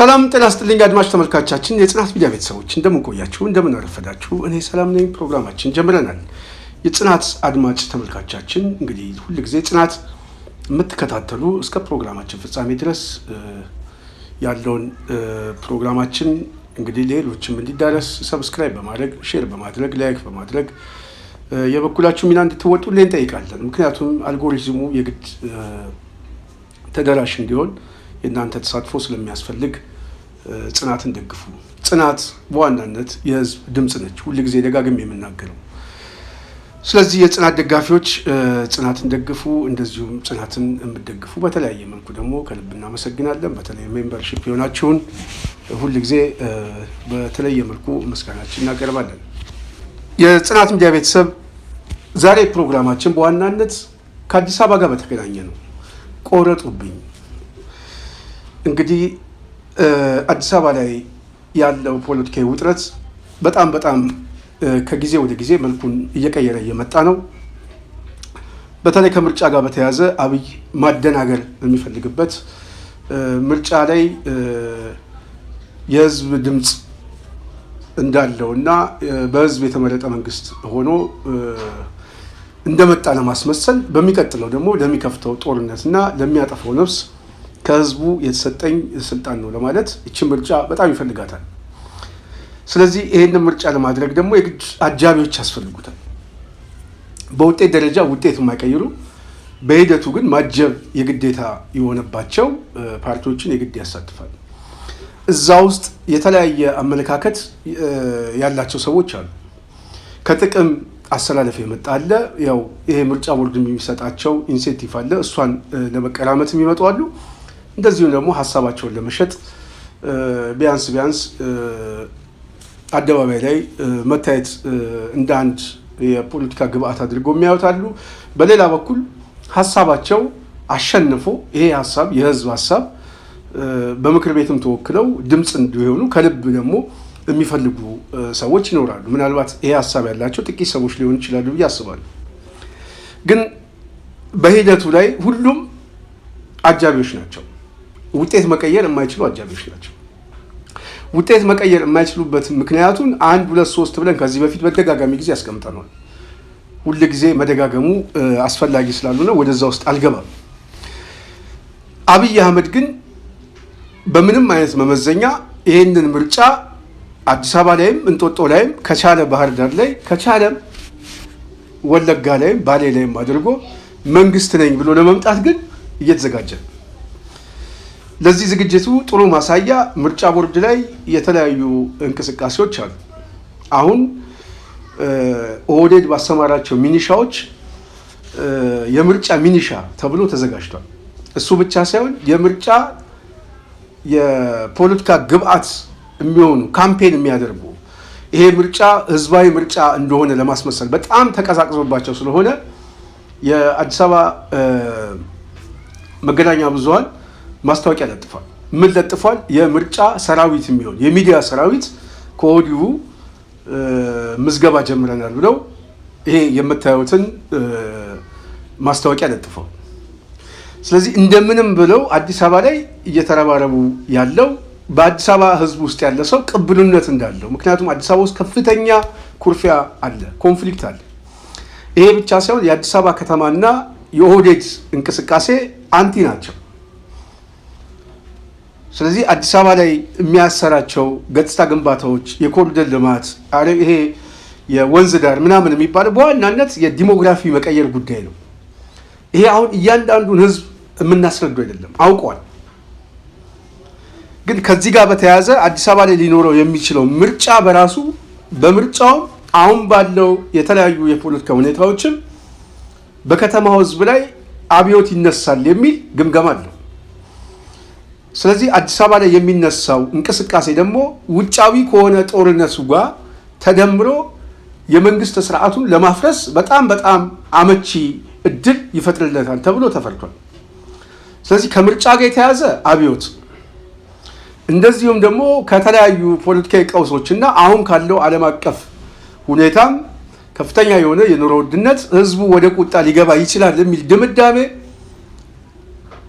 ሰላም ጤና ይስጥልኝ አድማጭ ተመልካቾቻችን የጽናት ሚዲያ ቤተሰቦች እንደምን ቆያችሁ እንደምን አረፈዳችሁ እኔ ሰላም ነኝ ፕሮግራማችን ጀምረናል የጽናት አድማጭ ተመልካቾቻችን እንግዲህ ሁሉ ጊዜ ጽናት የምትከታተሉ እስከ ፕሮግራማችን ፍጻሜ ድረስ ያለውን ፕሮግራማችን እንግዲህ ሌሎችም እንዲዳረስ ሰብስክራይብ በማድረግ ሼር በማድረግ ላይክ በማድረግ የበኩላችሁ ሚና እንድትወጡልን እንጠይቃለን ምክንያቱም አልጎሪዝሙ የግድ ተደራሽ እንዲሆን የናንተ ተሳትፎ ስለሚያስፈልግ ጽናትን ደግፉ ጽናት በዋናነት የህዝብ ድምጽ ነች ሁሉ ጊዜ ደጋግም የምናገረው ስለዚህ የጽናት ደጋፊዎች ጽናትን ደግፉ እንደዚሁም ጽናትን የምትደግፉ በተለያየ መልኩ ደግሞ ከልብና መሰግናለን በተለይ ሜምበርሺፕ የሆናችሁን ሁሉ ጊዜ በተለያየ መልኩ መስጋናችን እናቀርባለን የጽናት ሚዲያ ቤተሰብ ዛሬ ፕሮግራማችን በዋናነት ከአዲስ አበባ ጋር በተገናኘ ነው ቆረጡብኝ እንግዲህ አዲስ አበባ ላይ ያለው ፖለቲካዊ ውጥረት በጣም ከጊዜ ወደ ጊዜ መልኩን እየቀየረ እየመጣ ነው በተለይ ከምርጫ ጋር በተያያዘ አብይ ማደናገር የሚፈልግበት ምርጫ ላይ የህዝብ ድምጽ እንዳለውና በህዝብ የተመረጠ መንግስት ሆኖ እንደመጣ ለማስመሰል በሚቀጥለው ደግሞ ለሚከፍተው ጦርነትና ለሚያጠፋው ነፍስ ከህዝቡ የተሰጠኝ ስልጣን ነው ለማለት እቺ ምርጫ በጣም ይፈልጋታል ስለዚህ ይሄን ምርጫ ለማድረግ ደግሞ የግድ አጃቢዎች ያስፈልጉታል በውጤት ደረጃ ውጤት የማይቀይሩ በሂደቱ ግን ማጀብ የግዴታ የሆነባቸው ፓርቲዎችን የግድ ያሳትፋል እዛ ውስጥ የተለያየ አመለካከት ያላቸው ሰዎች አሉ ከጥቅም አሰላለፍ የመጣ አለ ያው ይሄ ምርጫ ቦርድ የሚሰጣቸው ኢንሴንቲቭ አለ እሷን ለመቀራመት የሚመጡ አሉ እንደዚሁ ደግሞ ሐሳባቸውን ለመሸጥ ቢያንስ አደባባይ ላይ መታየት እንደ አንድ የፖለቲካ ግብአት አድርገው የሚያዩታሉ በሌላ በኩል ሐሳባቸው አሸንፎ ይሄ ሐሳብ የህዝብ ሐሳብ በምክር ቤትም ተወክለው ድምጽ እንዲሆኑ ከልብ ደግሞ የሚፈልጉ ሰዎች ይኖራሉ ምናልባት ይሄ ሐሳብ ያላቸው ጥቂት ሰዎች ሊሆኑ ይችላሉ ብዬ አስባለሁ ግን በሂደቱ ላይ ሁሉም አጃቢዎች ናቸው ውጤት መቀየር የማይችሉ አጃቢዎች ናቸው ውጤት መቀየር የማይችሉበት ምክንያቱን 1 2 3 ብለን ከዚህ በፊት በተደጋጋሚ ጊዜ አስቀምጠናል ሁሉ ጊዜ መደጋገሙ አስፈላጊ ስላልሆነ ወደዛ ውስጥ አልገባም አብይ አህመድ ግን በምንም አይነት መመዘኛ ይሄንን ምርጫ አዲስ አበባ ላይም እንጦጦ ላይም ከቻለ ባህር ዳር ላይ ከቻለ ወለጋ ላይም ባሌ ላይም አድርጎ መንግስት ነኝ ብሎ ለመምጣት ግን እየተዘጋጀ ለዚህ ዝግጅቱ ጥሩ ማሳያ ምርጫ ቦርድ ላይ የተለያዩ እንቅስቃሴዎች አሉ አሁን ኦህዴድ ባሰማራቸው ሚኒሻዎች የምርጫ ሚኒሻ ተብሎ ተዘጋጅቷል እሱ ብቻ ሳይሆን የምርጫ የፖለቲካ ግብአት የሚሆኑ ካምፔን የሚያደርጉ ይሄ ምርጫ ህዝባዊ ምርጫ እንደሆነ ለማስመሰል በጣም ተቀዛቅዞባቸው ስለሆነ የአዲስ አበባ መገናኛ ብዙሃን ማስታወቂያ ለጥፏል ምን ለጥፏል የምርጫ ሰራዊት የሚሆን የሚዲያ ሰራዊት ከወዲሁ ምዝገባ ጀምረናል ብለው ይሄ የምታዩትን ማስታወቂያ ለጥፏል ስለዚህ እንደምንም ብለው አዲስ አበባ ላይ እየተረባረቡ ያለው በአዲስ አበባ ህዝብ ውስጥ ያለ ሰው ቅብልነት እንዳለው ምክንያቱም አዲስ አበባ ውስጥ ከፍተኛ ኩርፊያ አለ ኮንፍሊክት አለ ይሄ ብቻ ሳይሆን የአዲስ አበባ ከተማና የኦህዴድ እንቅስቃሴ አንቲ ናቸው ስለዚህ አዲስ አበባ ላይ የሚያሰራቸው ገጽታ ግንባታዎች የኮሪደር ልማት ይሄ የወንዝ ዳር ምናምን የሚባለው በዋናነት የዲሞግራፊ መቀየር ጉዳይ ነው ይሄ አሁን እያንዳንዱን ህዝብ የምናስረዱ አይደለም አውቀዋል ግን ከዚህ ጋር በተያያዘ አዲስ አበባ ላይ ሊኖረው የሚችለው ምርጫ በራሱ በምርጫው አሁን ባለው የተለያዩ የፖለቲካ ሁኔታዎችም በከተማው ህዝብ ላይ አብዮት ይነሳል የሚል ግምገማ አለው ስለዚህ አዲስ አበባ ላይ የሚነሳው እንቅስቃሴ ደግሞ ውጫዊ ከሆነ ጦርነቱ ጋር ተደምሮ የመንግስት ስርዓቱን ለማፍረስ በጣም አመቺ እድል ይፈጥርለታል ተብሎ ተፈርቷል ስለዚህ ከምርጫ ጋር የተያዘ አብዮት እንደዚሁም ደግሞ ከተለያዩ ፖለቲካዊ ቀውሶችና አሁን ካለው ዓለም አቀፍ ሁኔታም ከፍተኛ የሆነ የኑሮ ውድነት ህዝቡ ወደ ቁጣ ሊገባ ይችላል የሚል ድምዳሜ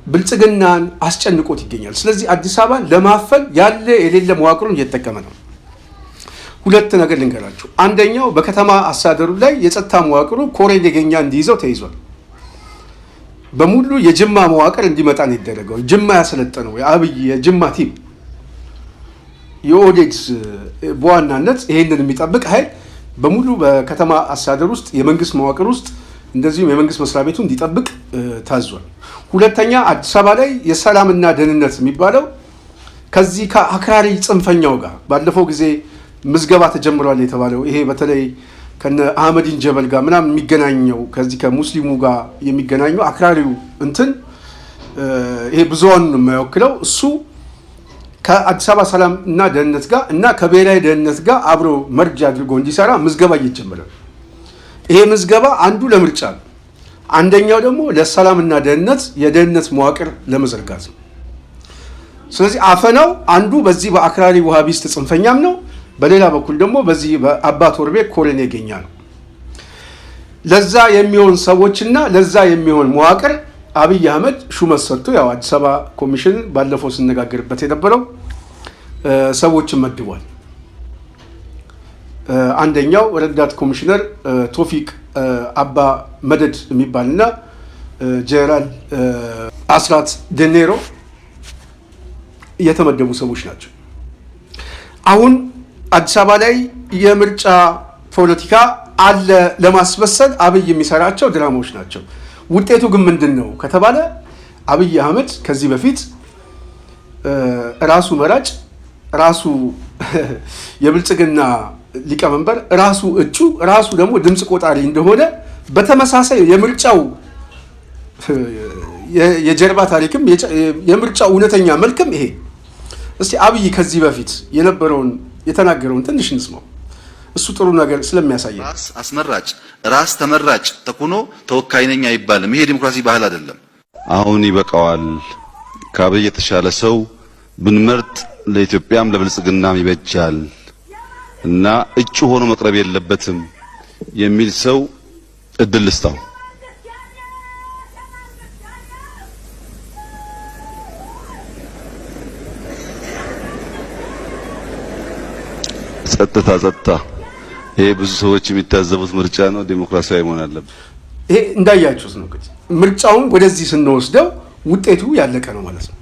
ብልጽግናን አስጨንቆት ይገኛል። ስለዚህ አዲስ አበባን ለማፈን ያለ የሌለ መዋቅሩን እየተጠቀመ ነው። ሁለት ነገር ልንገራችሁ። አንደኛው በከተማ አስተዳደሩ ላይ የጸጥታ መዋቅሩ ኮሬ ነገኛ እንዲይዘው ተይዟል። በሙሉ የጅማ መዋቅር እንዲመጣ ነው የተደረገው። ጅማ ያሰለጠነው የአብይ የጅማ ቲም የኦዴድ በዋናነት ይሄንን የሚጠብቅ ኃይል በሙሉ በከተማ አስተዳደር ውስጥ የመንግስት መዋቅር ውስጥ እንደዚሁም የመንግስት መስሪያ ቤቱ እንዲጠብቅ ታዟል። ሁለተኛ አዲስ አበባ ላይ የሰላምና ደህንነት የሚባለው ከዚህ ከአክራሪ ጽንፈኛው ጋር ባለፈው ጊዜ ምዝገባ ተጀምሯል የተባለው ይሄ በተለይ ከነ አህመዲን ጀበል ጋር ምናምን የሚገናኘው ከዚህ ከሙስሊሙ ጋር የሚገናኘው አክራሪው እንትን ይሄ ብዙውን የማይወክለው እሱ ከአዲስ አበባ ሰላም እና ደህንነት ጋር እና ከብሔራዊ ደህንነት ጋር አብሮ መርጅ አድርጎ እንዲሰራ ምዝገባ እየጀመረ ነው። ይሄ ምዝገባ አንዱ ለምርጫ ነው፣ አንደኛው ደግሞ ለሰላምና ደህንነት የደህንነት መዋቅር ለመዘርጋት ነው። ስለዚህ አፈናው አንዱ በዚህ በአክራሪ ውሃቢስት ጽንፈኛም ነው፣ በሌላ በኩል ደግሞ በዚህ በአባ ቶርቤ ኮሎኔል ነገኛ ነው። ለዛ የሚሆን ሰዎችና ለዛ የሚሆን መዋቅር አብይ አህመድ ሹመት ሰጥቶ ያው አዲስ አበባ ኮሚሽን ባለፈው ስነጋገርበት የነበረው ሰዎችን መድቧል። አንደኛው ረዳት ኮሚሽነር ቶፊቅ አባ መደድ የሚባልና ጀነራል አስራት ደኔሮ የተመደቡ ሰዎች ናቸው። አሁን አዲስ አበባ ላይ የምርጫ ፖለቲካ አለ ለማስመሰል አብይ የሚሰራቸው ድራማዎች ናቸው። ውጤቱ ግን ምንድን ነው ከተባለ አብይ አህመድ ከዚህ በፊት ራሱ መራጭ፣ ራሱ የብልጽግና ሊቀመንበር፣ ራሱ እጩ፣ ራሱ ደግሞ ድምፅ ቆጣሪ እንደሆነ በተመሳሳይ የምርጫው የጀርባ ታሪክም የምርጫው እውነተኛ መልክም ይሄ። እስቲ አብይ ከዚህ በፊት የነበረውን የተናገረውን ትንሽ እንስማው። እሱ ጥሩ ነገር ስለሚያሳይ ራስ አስመራጭ ራስ ተመራጭ ተኩኖ ተወካይ ነኝ አይባልም። ይሄ ዲሞክራሲ ባህል አይደለም። አሁን ይበቃዋል። ከአብይ የተሻለ ሰው ብንመርጥ ለኢትዮጵያም ለብልጽግናም ይበጃል እና እጩ ሆኖ መቅረብ የለበትም የሚል ሰው እድል ልስጣው። ጸጥታ ይሄ ብዙ ሰዎች የሚታዘቡት ምርጫ ነው። ዲሞክራሲያዊ መሆን አለበት። ይሄ እንዳያችሁት ነው። ምርጫውን ወደዚህ ስንወስደው ውጤቱ ያለቀ ነው ማለት ነው።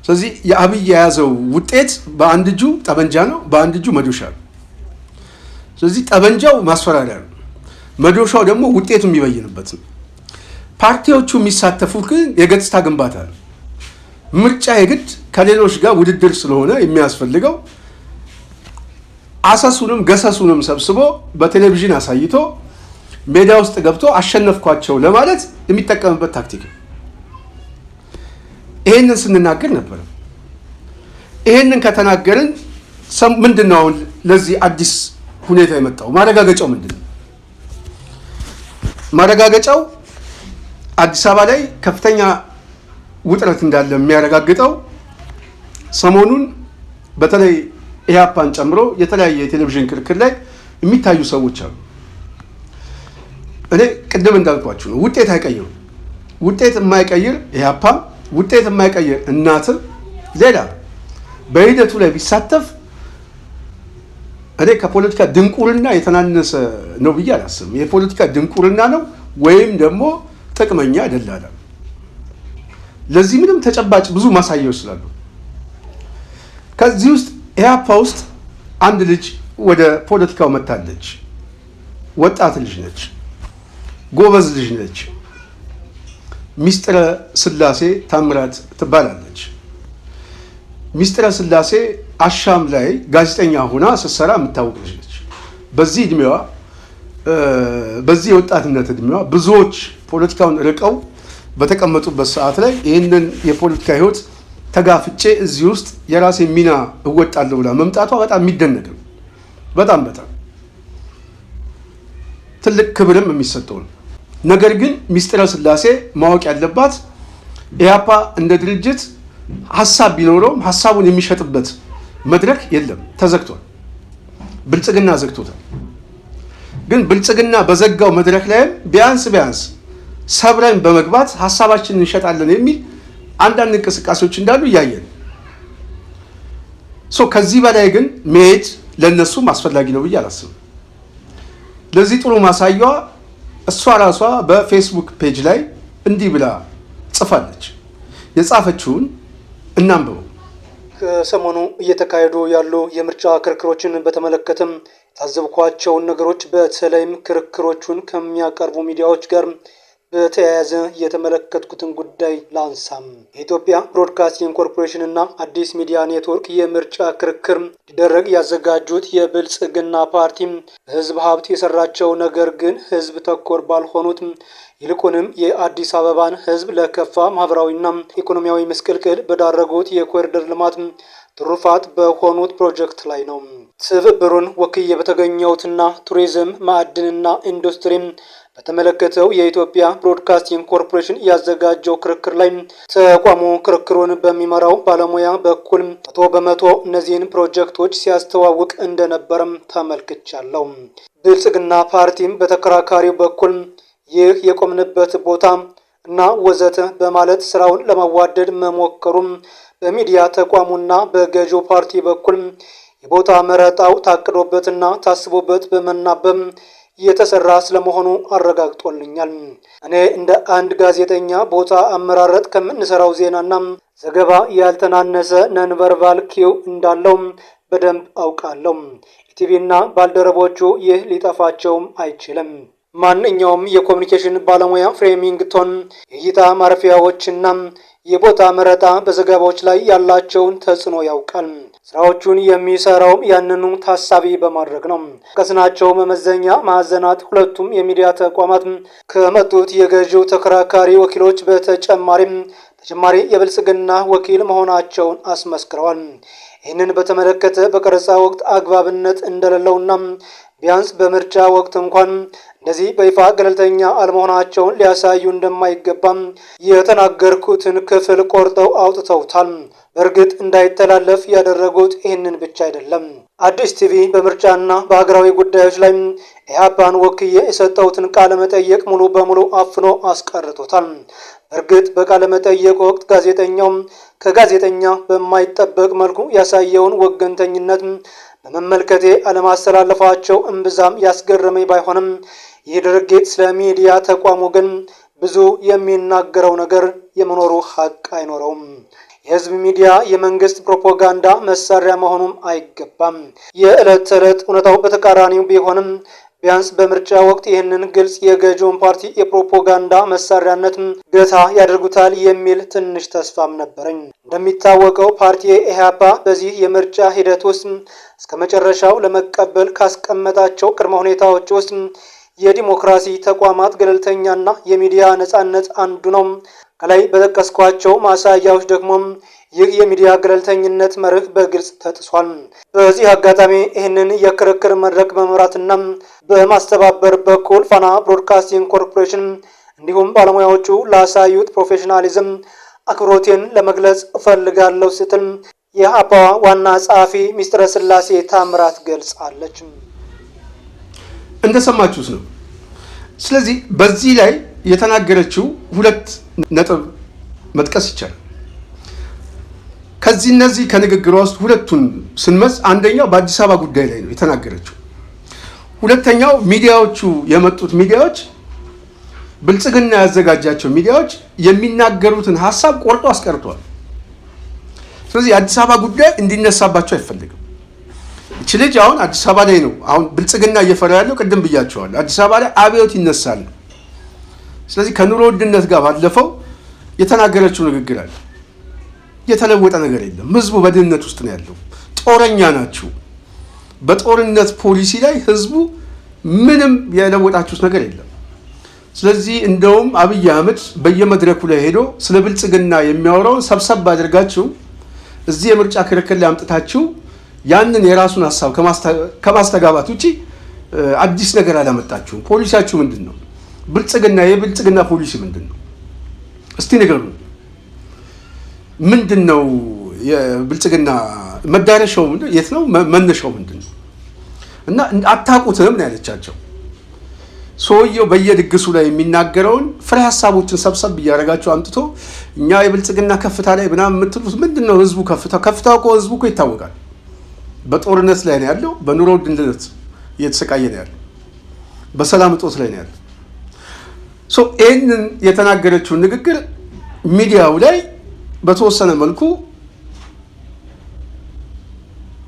ስለዚህ የአብይ የያዘው ውጤት በአንድ እጁ ጠበንጃ ነው፣ በአንድ እጁ መዶሻ ነው። ስለዚህ ጠበንጃው ማስፈራሪያ ነው፣ መዶሻው ደግሞ ውጤቱ የሚበይንበት ነው። ፓርቲዎቹ የሚሳተፉት ግን የገጽታ ግንባታ ነው። ምርጫ የግድ ከሌሎች ጋር ውድድር ስለሆነ የሚያስፈልገው አሰሱንም ገሰሱንም ሰብስቦ በቴሌቪዥን አሳይቶ ሜዳ ውስጥ ገብቶ አሸነፍኳቸው ለማለት የሚጠቀምበት ታክቲክ ነው። ይሄንን ስንናገር ነበር። ይሄንን ከተናገርን ምንድነው አሁን ለዚህ አዲስ ሁኔታ የመጣው ማረጋገጫው ምንድነው? ማረጋገጫው አዲስ አበባ ላይ ከፍተኛ ውጥረት እንዳለ የሚያረጋግጠው ሰሞኑን በተለይ ኢህአፓን ጨምሮ የተለያየ የቴሌቪዥን ክርክር ላይ የሚታዩ ሰዎች አሉ። እኔ ቅድም እንዳልኳችሁ ነው፣ ውጤት አይቀይሩም። ውጤት የማይቀይር ኢህአፓ፣ ውጤት የማይቀይር እናት፣ ሌላ በሂደቱ ላይ ቢሳተፍ እኔ ከፖለቲካ ድንቁርና የተናነሰ ነው ብዬ አላስብም። የፖለቲካ ድንቁርና ነው ወይም ደግሞ ጥቅመኛ ደላላ። ለዚህ ምንም ተጨባጭ ብዙ ማሳያዎች ስላሉ ከዚህ ውስጥ ኢህአፓ ውስጥ አንድ ልጅ ወደ ፖለቲካው መጣለች። ወጣት ልጅ ነች፣ ጎበዝ ልጅ ነች። ሚስጥረ ስላሴ ታምራት ትባላለች። ሚስጥረ ስላሴ አሻም ላይ ጋዜጠኛ ሆና ስትሰራ የምታወቅ ልጅ ነች። በዚህ እድሜዋ በዚህ የወጣትነት እድሜዋ ብዙዎች ፖለቲካውን ርቀው በተቀመጡበት ሰዓት ላይ ይህንን የፖለቲካ ህይወት ተጋፍጬ እዚህ ውስጥ የራሴ ሚና እወጣለሁ ብላ መምጣቷ በጣም የሚደነቅ ነው። በጣም ትልቅ ክብርም የሚሰጠው ነው። ነገር ግን ሚስጥረ ስላሴ ማወቅ ያለባት ኢህአፓ እንደ ድርጅት ሀሳብ ቢኖረውም ሀሳቡን የሚሸጥበት መድረክ የለም፣ ተዘግቷል። ብልጽግና ዘግቶታል። ግን ብልጽግና በዘጋው መድረክ ላይም ቢያንስ ሰብረን በመግባት ሀሳባችንን እንሸጣለን የሚል አንዳንድ እንቅስቃሴዎች እንዳሉ እያየን ከዚህ በላይ ግን መሄድ ለነሱም አስፈላጊ ነው ብዬ አላስብም። ለዚህ ጥሩ ማሳያዋ እሷ ራሷ በፌስቡክ ፔጅ ላይ እንዲህ ብላ ጽፋለች። የጻፈችውን እናንብበው። ከሰሞኑ እየተካሄዱ ያሉ የምርጫ ክርክሮችን በተመለከተም የታዘብኳቸውን ነገሮች በተለይም ክርክሮቹን ከሚያቀርቡ ሚዲያዎች ጋር በተያያዘ የተመለከትኩትን ጉዳይ ላንሳም። የኢትዮጵያ ብሮድካስቲንግ ኮርፖሬሽን እና አዲስ ሚዲያ ኔትወርክ የምርጫ ክርክር ሊደረግ ያዘጋጁት የብልጽግና ፓርቲ በህዝብ ሀብት የሰራቸው ነገር ግን ህዝብ ተኮር ባልሆኑት ይልቁንም የአዲስ አበባን ህዝብ ለከፋ ማህበራዊና ኢኮኖሚያዊ ምስቅልቅል በዳረጉት የኮሪደር ልማት ትሩፋት በሆኑት ፕሮጀክት ላይ ነው። ትብብሩን ወክዬ በተገኘሁትና ቱሪዝም፣ ማዕድንና ኢንዱስትሪ በተመለከተው የኢትዮጵያ ብሮድካስቲንግ ኮርፖሬሽን ያዘጋጀው ክርክር ላይ ተቋሙ ክርክሩን በሚመራው ባለሙያ በኩል 100% እነዚህን ፕሮጀክቶች ሲያስተዋውቅ እንደነበረም ተመልክቻለሁ። ብልጽግና ፓርቲም በተከራካሪው በኩል ይህ የቆምንበት ቦታ እና ወዘተ በማለት ስራውን ለማዋደድ መሞከሩም በሚዲያ ተቋሙና በገዢው ፓርቲ በኩል የቦታ መረጣው ታቅዶበትና ታስቦበት በመናበብ የተሰራ ስለመሆኑ አረጋግጦልኛል። እኔ እንደ አንድ ጋዜጠኛ ቦታ አመራረጥ ከምንሰራው ዜናና ዘገባ ያልተናነሰ ነንቨርባል ኪው እንዳለው በደንብ አውቃለሁ። ኢቲቪና ባልደረቦቹ ይህ ሊጠፋቸውም አይችልም። ማንኛውም የኮሚኒኬሽን ባለሙያ ፍሬሚንግ ቶን፣ የእይታ ማረፊያዎችና የቦታ መረጣ በዘገባዎች ላይ ያላቸውን ተጽዕኖ ያውቃል። ስራዎቹን የሚሰራውም ያንኑ ታሳቢ በማድረግ ነው። ከስናቸው መመዘኛ ማዕዘናት ሁለቱም የሚዲያ ተቋማት ከመጡት የገዢው ተከራካሪ ወኪሎች ተጨማሪ የብልጽግና ወኪል መሆናቸውን አስመስክረዋል። ይህንን በተመለከተ በቀረጻ ወቅት አግባብነት እንደሌለውና ቢያንስ በምርጫ ወቅት እንኳን እንደዚህ በይፋ ገለልተኛ አለመሆናቸውን ሊያሳዩ እንደማይገባም የተናገርኩትን ክፍል ቆርጠው አውጥተውታል። በእርግጥ እንዳይተላለፍ ያደረጉት ይህንን ብቻ አይደለም። አዲስ ቲቪ በምርጫና በሀገራዊ ጉዳዮች ላይ ኢህአፓን ወክዬ የሰጠሁትን ቃለ መጠየቅ ሙሉ በሙሉ አፍኖ አስቀርቶታል። በእርግጥ በቃለ መጠየቅ ወቅት ጋዜጠኛው ከጋዜጠኛ በማይጠበቅ መልኩ ያሳየውን ወገንተኝነት በመመልከቴ አለማስተላለፋቸው እምብዛም ያስገረመኝ ባይሆንም ይህ ድርጊት ስለ ሚዲያ ተቋሙ ግን ብዙ የሚናገረው ነገር የመኖሩ ሀቅ አይኖረውም። የህዝብ ሚዲያ የመንግስት ፕሮፓጋንዳ መሳሪያ መሆኑም አይገባም። የዕለት ተዕለት እውነታው በተቃራኒው ቢሆንም ቢያንስ በምርጫ ወቅት ይህንን ግልጽ የገዢውን ፓርቲ የፕሮፓጋንዳ መሳሪያነት ገታ ያደርጉታል የሚል ትንሽ ተስፋም ነበረኝ። እንደሚታወቀው ፓርቲ ኢህአፓ በዚህ የምርጫ ሂደት ውስጥ እስከ መጨረሻው ለመቀበል ካስቀመጣቸው ቅድመ ሁኔታዎች ውስጥ የዲሞክራሲ ተቋማት ገለልተኛና የሚዲያ ነጻነት አንዱ ነው። ከላይ በጠቀስኳቸው ማሳያዎች ደግሞ ይህ የሚዲያ ገለልተኝነት መርህ በግልጽ ተጥሷል። በዚህ አጋጣሚ ይህንን የክርክር መድረክ በመምራትና በማስተባበር በኩል ፋና ብሮድካስቲንግ ኮርፖሬሽን እንዲሁም ባለሙያዎቹ ላሳዩት ፕሮፌሽናሊዝም አክብሮቴን ለመግለጽ እፈልጋለሁ ስትል የኢህአፓ ዋና ጸሐፊ ሚስጥረ ስላሴ ታምራት ገልጻለች። እንደሰማችሁት ነው። ስለዚህ በዚህ ላይ የተናገረችው ሁለት ነጥብ መጥቀስ ይቻላል። እነዚህ ከንግግሯ ውስጥ ሁለቱን ስንመዝ አንደኛው በአዲስ አበባ ጉዳይ ላይ ነው የተናገረችው። ሁለተኛው ሚዲያዎቹ የመጡት ሚዲያዎች ብልጽግና ያዘጋጃቸው ሚዲያዎች የሚናገሩትን ሀሳብ ቆርጦ አስቀርቷል። ስለዚህ የአዲስ አበባ ጉዳይ እንዲነሳባቸው አይፈልግም። እቺ ልጅ አሁን አዲስ አበባ ላይ ነው አሁን ብልጽግና እየፈራ ያለው። ቅድም ብያቸዋለሁ፣ አዲስ አበባ ላይ አብዮት ይነሳል። ስለዚህ ከኑሮ ውድነት ጋር ባለፈው የተናገረችው ንግግር አለ። የተለወጠ ነገር የለም። ህዝቡ በድህነት ውስጥ ነው ያለው። ጦረኛ ናችሁ። በጦርነት ፖሊሲ ላይ ህዝቡ ምንም የለወጣችሁት ነገር የለም። ስለዚህ እንደውም አብይ አህመድ በየመድረኩ ላይ ሄዶ ስለ ብልጽግና የሚያወራውን ሰብሰብ አድርጋችሁ እዚህ የምርጫ ክርክር ላይ አምጥታችሁ ያንን የራሱን ሀሳብ ከማስተጋባት ውጪ አዲስ ነገር አላመጣችሁም። ፖሊሲያችሁ ምንድን ነው? የብልጽግና ፖሊሲ ምንድን ነው? እስቲ ንገሩን። ምንድን ነው የብልጽግና መዳረሻው? የት ነው? መነሻው ምንድን ነው? እና አታውቁትም ነው ያለቻቸው። ሰውየው በየድግሱ ላይ የሚናገረውን ፍሬ ሀሳቦችን ሰብሰብ እያደረጋቸው አምጥቶ እኛ የብልጽግና ከፍታ ላይ ምናምን የምትሉት ምንድን ነው? ህዝቡ ከፍታው እኮ ህዝቡ እኮ ይታወቃል። በጦርነት ላይ ነው ያለው። በኑሮ ውድነት እየተሰቃየ ነው ያለው። በሰላም እጦት ላይ ነው ያለው። ይህንን የተናገረችውን ንግግር ሚዲያው ላይ በተወሰነ መልኩ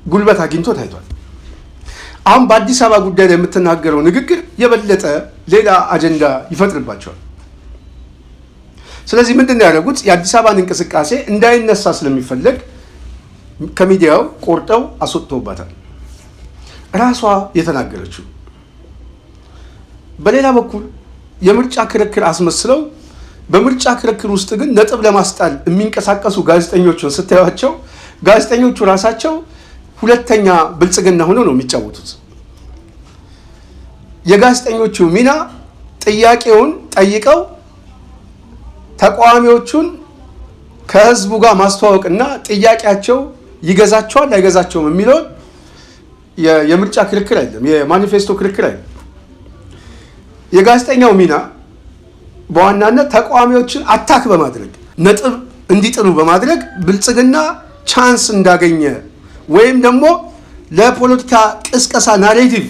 ጉልበት አግኝቶ ታይቷል። አሁን በአዲስ አበባ ጉዳይ ላይ የምትናገረው ንግግር የበለጠ ሌላ አጀንዳ ይፈጥርባቸዋል። ስለዚህ ምንድን ነው ያደረጉት? የአዲስ አበባን እንቅስቃሴ እንዳይነሳ ስለሚፈለግ ከሚዲያው ቆርጠው አስወጥተውባታል። ራሷ የተናገረችው። በሌላ በኩል የምርጫ ክርክር አስመስለው በምርጫ ክርክር ውስጥ ግን ነጥብ ለማስጣል የሚንቀሳቀሱ ጋዜጠኞችን ስታዩቸው ጋዜጠኞቹ ራሳቸው ሁለተኛ ብልጽግና ሆነው ነው የሚጫወቱት። የጋዜጠኞቹ ሚና ጥያቄውን ጠይቀው ተቃዋሚዎቹን ከህዝቡ ጋር ማስተዋወቅና ጥያቄያቸው ይገዛቸዋል አይገዛቸውም የሚለውን የምርጫ ክርክር አይደለም፣ የማኒፌስቶ ክርክር አይደለም። የጋዜጠኛው ሚና በዋናነት ተቃዋሚዎችን አታክ በማድረግ ነጥብ እንዲጥሉ በማድረግ ብልጽግና ቻንስ እንዳገኘ ወይም ደግሞ ለፖለቲካ ቅስቀሳ ናሬቲቭ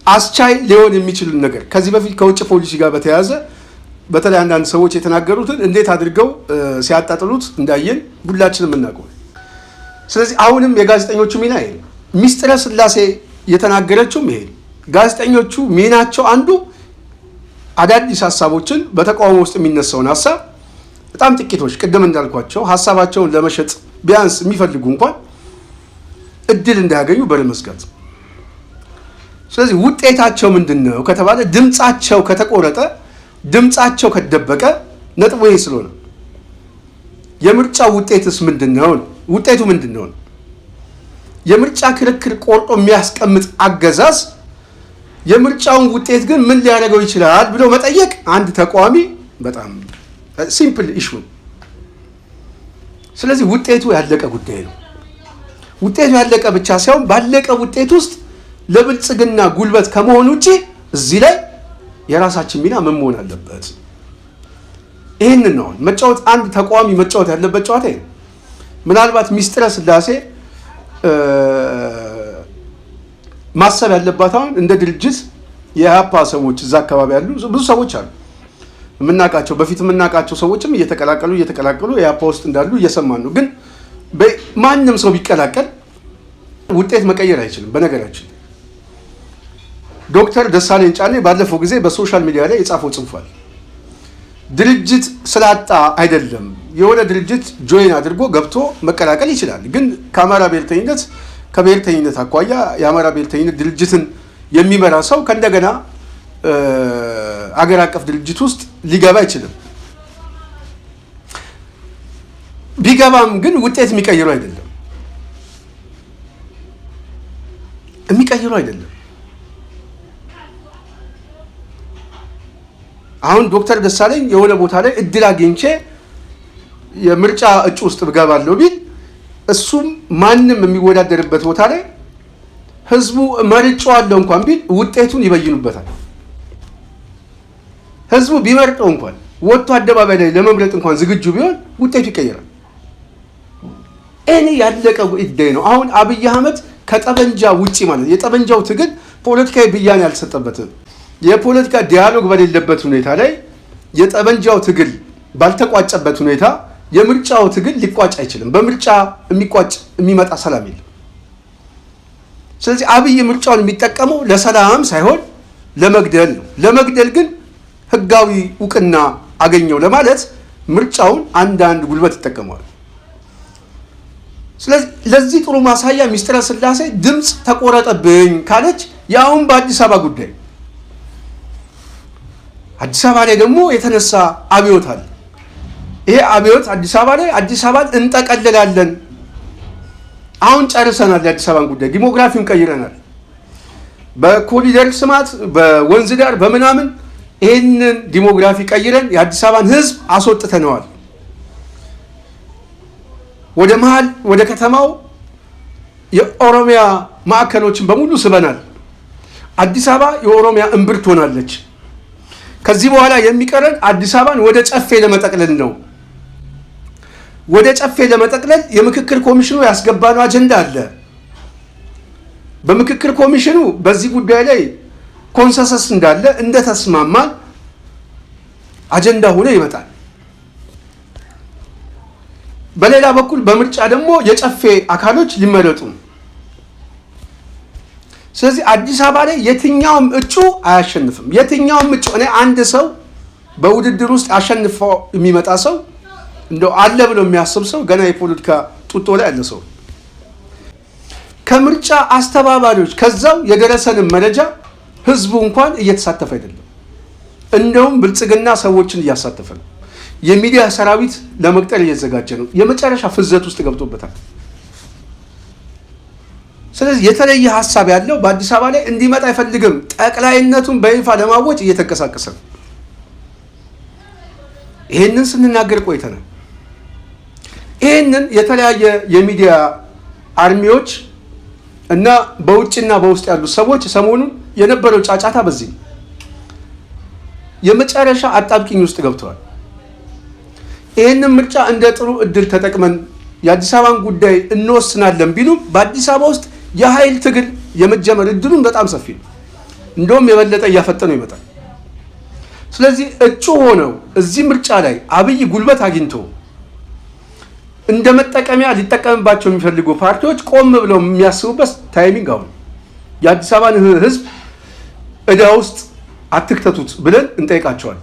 አስቻይ ሊሆን የሚችል ነገር ከዚህ በፊት ከውጭ ፖሊሲ ጋር በተያያዘ በተለይ አንዳንድ ሰዎች የተናገሩትን እንዴት አድርገው ሲያጣጥሉት እንዳየን ሁላችንም እናውቀው። ስለዚህ አሁንም የጋዜጠኞቹ ሚና ይሄ ነው። ሚስጥረ ስላሴ የተናገረችውም ይሄ ነው። ጋዜጠኞቹ ሚናቸው አንዱ አዳዲስ ሀሳቦችን በተቃውሞ ውስጥ የሚነሳውን ሀሳብ በጣም ጥቂቶች ቅድም እንዳልኳቸው ሀሳባቸውን ለመሸጥ ቢያንስ የሚፈልጉ እንኳን እድል እንዳያገኙ በር መዝጋት። ስለዚህ ውጤታቸው ምንድን ነው ከተባለ ድምፃቸው ከተቆረጠ፣ ድምፃቸው ከተደበቀ ነጥቡ ይሄ ስለሆነ የምርጫው ውጤትስ ምንድን ነው? ውጤቱ ምንድን ነው? የምርጫ ክርክር ቆርጦ የሚያስቀምጥ አገዛዝ የምርጫውን ውጤት ግን ምን ሊያደርገው ይችላል ብሎ መጠየቅ አንድ ተቃዋሚ በጣም ሲምፕል ኢሹ። ስለዚህ ውጤቱ ያለቀ ጉዳይ ነው። ውጤቱ ያለቀ ብቻ ሳይሆን ባለቀ ውጤት ውስጥ ለብልጽግና ጉልበት ከመሆን ውጪ እዚህ ላይ የራሳችን ሚና ምን መሆን አለበት? ይህንን ነው መጫወት። አንድ ተቃዋሚ መጫወት ያለበት ጨዋታ ነው። ምናልባት ሚስጥረ ስላሴ ማሰብ ያለባት አሁን እንደ ድርጅት የኢህአፓ ሰዎች እዛ አካባቢ ያሉ ብዙ ሰዎች አሉ የምናውቃቸው፣ በፊት የምናውቃቸው ሰዎችም እየተቀላቀሉ የኢህአፓ ውስጥ እንዳሉ እየሰማን ነው። ግን ማንም ሰው ቢቀላቀል ውጤት መቀየር አይችልም። በነገራችን ዶክተር ደሳለኝ ጫኔ ባለፈው ጊዜ በሶሻል ሚዲያ ላይ የጻፈው ጽፏል። ድርጅት ስላጣ አይደለም፣ የሆነ ድርጅት ጆይን አድርጎ ገብቶ መቀላቀል ይችላል። ግን ከአማራ ብሔርተኝነት ከብሔርተኝነት አኳያ የአማራ ብሔርተኝነት ድርጅትን የሚመራ ሰው ከእንደገና አገር አቀፍ ድርጅት ውስጥ ሊገባ አይችልም። ቢገባም ግን ውጤት የሚቀይረው አይደለም አሁን ዶክተር ደሳለኝ የሆነ ቦታ ላይ እድል አግኝቼ የምርጫ እጩ ውስጥ ብገባለሁ ቢል እሱም ማንም የሚወዳደርበት ቦታ ላይ ህዝቡ መርጫዋለሁ እንኳን ቢል ውጤቱን ይበይኑበታል። ህዝቡ ቢመርጠው እንኳን ወጥቶ አደባባይ ላይ ለመምረጥ እንኳን ዝግጁ ቢሆን ውጤቱ ይቀየራል። እኔ ያለቀ ጉዳይ ነው። አሁን አብይ አህመድ ከጠበንጃ ውጪ ማለት የጠበንጃው ትግል ፖለቲካዊ ብያኔ ያልተሰጠበትም የፖለቲካ ዲያሎግ በሌለበት ሁኔታ ላይ የጠበንጃው ትግል ባልተቋጨበት ሁኔታ የምርጫው ትግል ሊቋጭ አይችልም። በምርጫ የሚቋጭ የሚመጣ ሰላም የለም። ስለዚህ አብይ ምርጫውን የሚጠቀመው ለሰላም ሳይሆን ለመግደል ነው። ለመግደል ግን ህጋዊ እውቅና አገኘው ለማለት ምርጫውን አንዳንድ ጉልበት ይጠቀመዋል። ስለዚህ ለዚህ ጥሩ ማሳያ ሚስጥረ ስላሴ ድምፅ ተቆረጠብኝ ካለች ያውን በአዲስ አበባ ጉዳይ አዲስ አበባ ላይ ደግሞ የተነሳ አብዮት አለ። ይሄ አብዮት አዲስ አበባ ላይ አዲስ አበባን እንጠቀልላለን። አሁን ጨርሰናል። የአዲስ አበባን ጉዳይ ዲሞግራፊውን ቀይረናል። በኮሪደር ልማት በወንዝ ዳር በምናምን ይህንን ዲሞግራፊ ቀይረን የአዲስ አበባን ህዝብ አስወጥተነዋል። ወደ መሀል ወደ ከተማው የኦሮሚያ ማዕከሎችን በሙሉ ስበናል። አዲስ አበባ የኦሮሚያ እምብርት ሆናለች። ከዚህ በኋላ የሚቀረን አዲስ አበባን ወደ ጨፌ ለመጠቅለል ነው። ወደ ጨፌ ለመጠቅለል የምክክር ኮሚሽኑ ያስገባነው አጀንዳ አለ። በምክክር ኮሚሽኑ በዚህ ጉዳይ ላይ ኮንሰንሰስ እንዳለ እንደተስማማ አጀንዳ ሆኖ ይመጣል። በሌላ በኩል በምርጫ ደግሞ የጨፌ አካሎች ሊመረጡ። ስለዚህ አዲስ አበባ ላይ የትኛውም እጩ አያሸንፍም። የትኛውም እጩ እኔ አንድ ሰው በውድድር ውስጥ አሸንፎ የሚመጣ ሰው እንደው አለ ብሎ የሚያስብ ሰው ገና የፖለቲካ ጡጦ ላይ ያለ ሰው ከምርጫ አስተባባሪዎች ከዛው የደረሰንን መረጃ ህዝቡ እንኳን እየተሳተፈ አይደለም። እንደውም ብልጽግና ሰዎችን እያሳተፈ ነው። የሚዲያ ሰራዊት ለመቅጠር እየተዘጋጀ ነው። የመጨረሻ ፍዘት ውስጥ ገብቶበታል። ስለዚህ የተለየ ሀሳብ ያለው በአዲስ አበባ ላይ እንዲመጣ አይፈልግም። ጠቅላይነቱን በይፋ ለማወጅ እየተንቀሳቀሰ ነው። ይሄንን ስንናገር ቆይተናል። ይሄንን የተለያየ የሚዲያ አርሚዎች እና በውጭና በውስጥ ያሉ ሰዎች ሰሞኑን የነበረው ጫጫታ በዚህ የመጨረሻ አጣብቂኝ ውስጥ ገብተዋል። ይሄንን ምርጫ እንደ ጥሩ እድል ተጠቅመን የአዲስ አበባን ጉዳይ እንወስናለን ቢሉ በአዲስ አበባ ውስጥ የኃይል ትግል የመጀመር እድሉን በጣም ሰፊ ነው። እንደውም የበለጠ እያፈጠነው ይመጣል። ስለዚህ እጩ ሆነው እዚህ ምርጫ ላይ አብይ ጉልበት አግኝቶ እንደ መጠቀሚያ ሊጠቀምባቸው የሚፈልጉ ፓርቲዎች ቆም ብለው የሚያስቡበት ታይሚንግ አሁን የአዲስ አበባን ህዝብ ዕዳ ውስጥ አትክተቱት ብለን እንጠይቃቸዋል።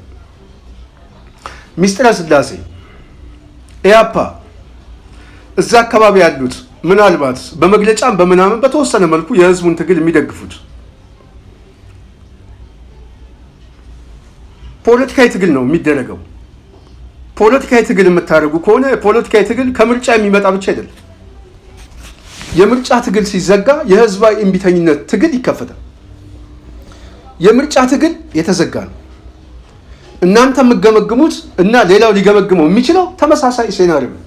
ሚስጥረ ስላሴ፣ ኢያፓ እዛ አካባቢ ያሉት ምናልባት በመግለጫም በምናምን በተወሰነ መልኩ የህዝቡን ትግል የሚደግፉት ፖለቲካዊ ትግል ነው የሚደረገው። ፖለቲካዊ ትግል የምታደርጉ ከሆነ ፖለቲካዊ ትግል ከምርጫ የሚመጣ ብቻ አይደለም። የምርጫ ትግል ሲዘጋ የህዝባዊ እምቢተኝነት ትግል ይከፈታል። የምርጫ ትግል የተዘጋ ነው። እናንተ የምገመግሙት እና ሌላው ሊገመግመው የሚችለው ተመሳሳይ ሴናሪዮ ነው።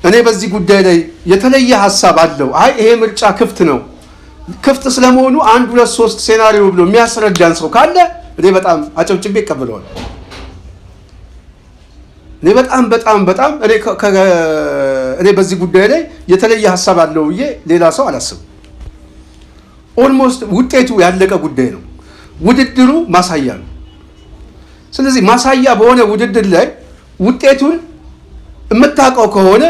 እኔ በዚህ ጉዳይ ላይ የተለየ ሀሳብ አለው፣ አይ ይሄ ምርጫ ክፍት ነው፣ ክፍት ስለመሆኑ 1 2 3 ሴናሪዮ ብሎ የሚያስረዳን ሰው ካለ እኔ በጣም አጨብጭቤ ይቀበለዋል። እኔ በጣም እኔ በዚህ ጉዳይ ላይ የተለየ ሀሳብ አለው ብዬ ሌላ ሰው አላስብም። ኦልሞስት ውጤቱ ያለቀ ጉዳይ ነው። ውድድሩ ማሳያ ነው። ስለዚህ ማሳያ በሆነ ውድድር ላይ ውጤቱን የምታውቀው ከሆነ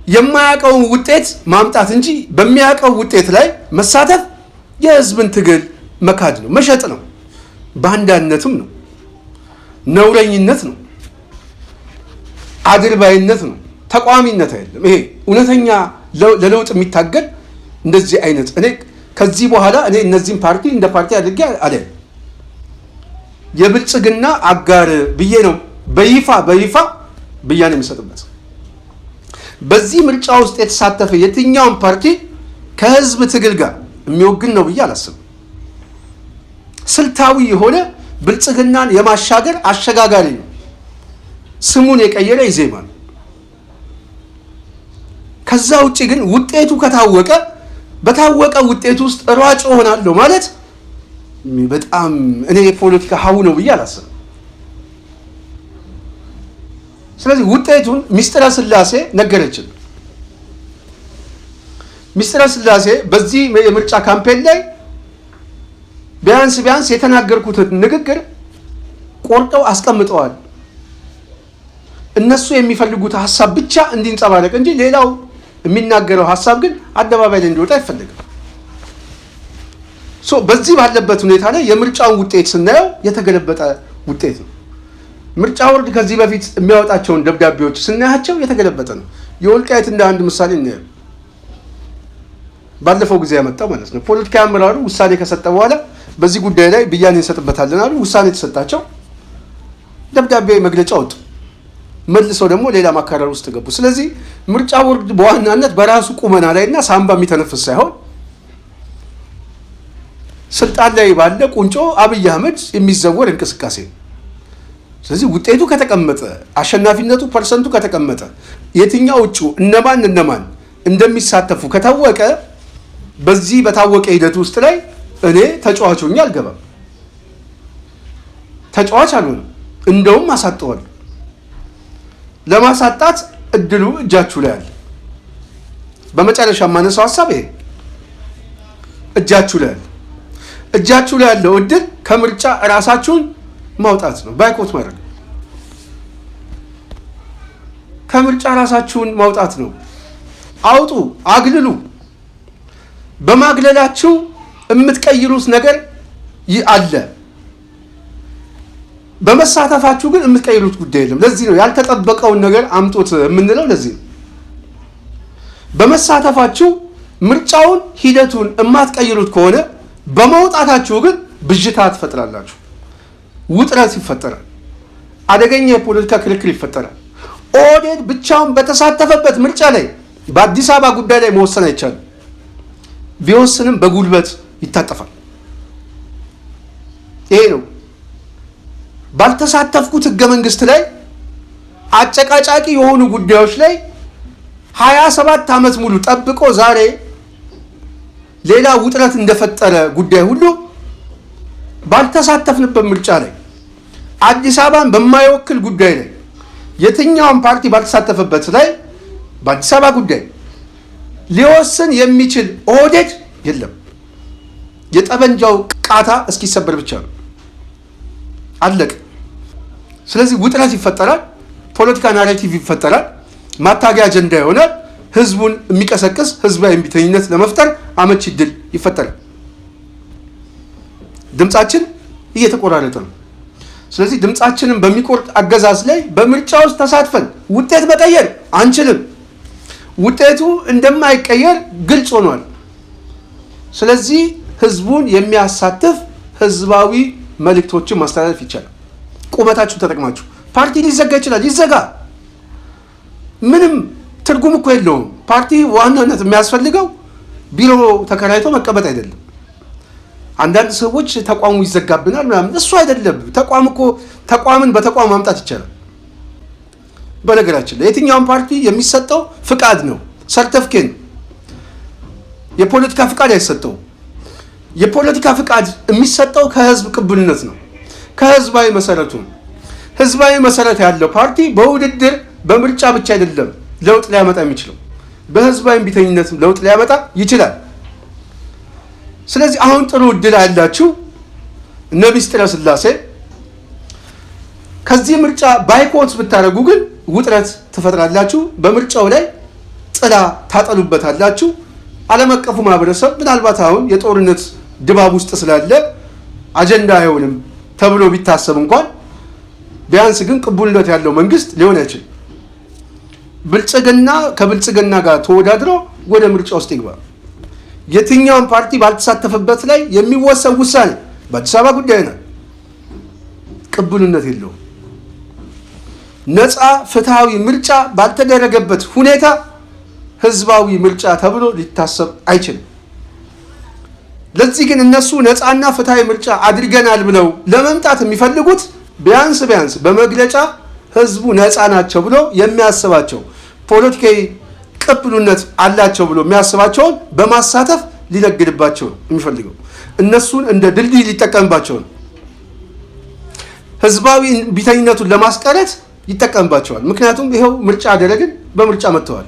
የማያውቀውን ውጤት ማምጣት እንጂ በሚያውቀው ውጤት ላይ መሳተፍ የህዝብን ትግል መካድ ነው፣ መሸጥ ነው፣ ባንዳነትም ነው፣ ነውረኝነት ነው፣ አድርባይነት ነው፣ ተቋሚነት አይደለም። ይሄ እውነተኛ ለለውጥ የሚታገል እንደዚህ አይነት እኔ ከዚህ በኋላ እኔ እነዚህን ፓርቲ እንደ ፓርቲ አድርጌ አለ የብልጽግና አጋር ብዬ ነው በይፋ ብያኔ የሚሰጥበት። በዚህ ምርጫ ውስጥ የተሳተፈ የትኛውን ፓርቲ ከህዝብ ትግል ጋር የሚወግን ነው ብዬ አላስብም። ስልታዊ የሆነ ብልጽግናን የማሻገር አሸጋጋሪ ነው። ስሙን የቀየረ ኢዜማ ነው። ከዛ ውጪ ግን ውጤቱ ከታወቀ በታወቀ ውጤት ውስጥ ሯጭ ሆናለሁ ማለት በጣም እኔ የፖለቲካ ሀው ነው ብዬ አላስብም። ስለዚህ ውጤቱን ሚስጥረ ስላሴ ነገረችን። ሚስጥረ ስላሴ በዚህ የምርጫ ካምፔን ላይ ቢያንስ የተናገርኩትን ንግግር ቆርጠው አስቀምጠዋል። እነሱ የሚፈልጉት ሀሳብ ብቻ እንዲንጸባረቅ እንጂ ሌላው የሚናገረው ሀሳብ ግን አደባባይ ላይ እንዲወጣ አይፈልግም። በዚህ ባለበት ሁኔታ ላይ የምርጫውን ውጤት ስናየው የተገለበጠ ውጤት ነው። ምርጫ ቦርድ ከዚህ በፊት የሚያወጣቸውን ደብዳቤዎች ስናያቸው የተገለበጠ ነው። የወልቃይት እንደ አንድ ምሳሌ እናየው። ባለፈው ጊዜ ያመጣው ማለት ነው። ፖለቲካ አመራሩ ውሳኔ ከሰጠ በኋላ በዚህ ጉዳይ ላይ ብያኔ እንሰጥበታለን አሉ። ውሳኔ ተሰጣቸው፣ ደብዳቤ መግለጫ ወጡ። መልሰው ደግሞ ሌላ ማካረር ውስጥ ገቡ። ስለዚህ ምርጫ ቦርድ በዋናነት በራሱ ቁመና ላይና ሳምባ የሚተነፍስ ሳይሆን ስልጣን ላይ ባለ ቁንጮ አብይ አህመድ የሚዘወር እንቅስቃሴ ነው። ስለዚህ ውጤቱ ከተቀመጠ፣ አሸናፊነቱ ፐርሰንቱ ከተቀመጠ፣ የትኛው እጩ እነማን እንደሚሳተፉ ከታወቀ በዚህ በታወቀ ሂደት ውስጥ ላይ እኔ ተጫዋች ሆኜ አልገባም። ተጫዋች አልሆንም። እንደውም አሳጠዋለሁ። ለማሳጣት እድሉ እጃችሁ ላይ አለ። በመጨረሻ የማነሳው ሀሳብ ይሄ እጃችሁ ላይ አለ። እጃችሁ ላይ ያለው እድል ከምርጫ ራሳችሁን ማውጣት ነው። ባይኮት ማድረግ ከምርጫ ራሳችሁን ማውጣት ነው። አውጡ፣ አግልሉ። በማግለላችሁ የምትቀይሩት ነገር አለ። በመሳተፋችሁ ግን የምትቀይሩት ጉዳይ የለም። ለዚህ ነው ያልተጠበቀውን ነገር አምጡት የምንለው። ለዚህ ነው በመሳተፋችሁ ምርጫውን ሂደቱን የማትቀይሩት ከሆነ በመውጣታችሁ ግን ብዥታ ትፈጥራላችሁ። ውጥረት ይፈጠራል። አደገኛ የፖለቲካ ክርክር ይፈጠራል። ኦህዴድ ብቻውን በተሳተፈበት ምርጫ ላይ በአዲስ አበባ ጉዳይ ላይ መወሰን አይቻልም። ቢወስንም በጉልበት ይታጠፋል። ይሄ ነው ባልተሳተፍኩት ህገ መንግስት ላይ አጨቃጫቂ የሆኑ ጉዳዮች ላይ 27 ዓመት ሙሉ ጠብቆ ዛሬ ሌላ ውጥረት እንደፈጠረ ጉዳይ ሁሉ ባልተሳተፍንበት ምርጫ ላይ አዲስ አበባን በማይወክል ጉዳይ ላይ የትኛውም ፓርቲ ባልተሳተፈበት ላይ በአዲስ አበባ ጉዳይ ሊወስን የሚችል ኦህዴድ የለም። የጠበንጃው ቃታ እስኪሰበር ብቻ ነው። አለቅ። ስለዚህ ውጥረት ይፈጠራል። ፖለቲካ ናሬቲቭ ይፈጠራል። ማታገያ አጀንዳ ይሆናል። ህዝቡን የሚቀሰቅስ ህዝባዊ እምቢተኝነት ለመፍጠር አመቺ ድል ይፈጠራል። ድምጻችን እየተቆራረጠ ነው። ስለዚህ ድምጻችንን በሚቆርጥ አገዛዝ ላይ በምርጫ ውስጥ ተሳትፈን ውጤት መቀየር አንችልም። ውጤቱ እንደማይቀየር ግልጽ ሆኗል። ስለዚህ ህዝቡን የሚያሳትፍ ህዝባዊ መልእክቶችን ማስተላለፍ ይቻላል። ቁመታችሁ ተጠቅማችሁ ፓርቲ ሊዘጋ ይችላል። ይዘጋ። ምንም ትርጉም እኮ የለውም። ፓርቲ ዋናነት የሚያስፈልገው ቢሮ ተከራይቶ መቀመጥ አይደለም። አንዳንድ ሰዎች ተቋሙ ይዘጋብናል ምናምን፣ እሱ አይደለም። ተቋም እኮ ተቋምን በተቋም ማምጣት ይቻላል። በነገራችን ላይ የትኛውን ፓርቲ የሚሰጠው ፍቃድ ነው፣ ሰርተፍኬት ነው። የፖለቲካ ፍቃድ አይሰጠው። የፖለቲካ ፍቃድ የሚሰጠው ከህዝብ ቅቡልነት ነው፣ ከህዝባዊ መሰረቱ ነው። ህዝባዊ መሰረት ያለው ፓርቲ በውድድር በምርጫ ብቻ አይደለም ለውጥ ሊያመጣ የሚችለው፣ በህዝባዊ እምቢተኝነት ለውጥ ሊያመጣ ይችላል። ስለዚህ አሁን ጥሩ እድል ያላችሁ እነ ሚስጥረ ስላሴ ከዚህ ምርጫ ባይኮት ብታደርጉ ግን ውጥረት ትፈጥራላችሁ። በምርጫው ላይ ጥላ ታጠሉበታላችሁ። ዓለም አቀፉ ማህበረሰብ ምናልባት አሁን የጦርነት ድባብ ውስጥ ስላለ አጀንዳ አይሆንም ተብሎ ቢታሰብ እንኳን ቢያንስ ግን ቅቡልነት ያለው መንግስት ሊሆን አይችልም። ብልጽግና ከብልጽግና ጋር ተወዳድሮ ወደ ምርጫ ውስጥ ይግባ። የትኛውን ፓርቲ ባልተሳተፈበት ላይ የሚወሰን ውሳኔ በአዲስ አበባ ጉዳይ ነው፣ ቅቡልነት የለውም። ነፃ ፍትሃዊ ምርጫ ባልተደረገበት ሁኔታ ህዝባዊ ምርጫ ተብሎ ሊታሰብ አይችልም። ለዚህ ግን እነሱ ነፃና ፍትሃዊ ምርጫ አድርገናል ብለው ለመምጣት የሚፈልጉት ቢያንስ በመግለጫ ህዝቡ ነፃ ናቸው ብሎ የሚያስባቸው ፖለቲካዊ ቅቡልነት አላቸው ብሎ የሚያስባቸውን በማሳተፍ ሊነግድባቸው ነው የሚፈልገው። እነሱን እንደ ድልድይ ሊጠቀምባቸው ነው። ህዝባዊ ቢተኝነቱን ለማስቀረት ይጠቀምባቸዋል። ምክንያቱም ይኸው ምርጫ አደረግን፣ በምርጫ መጥተዋል።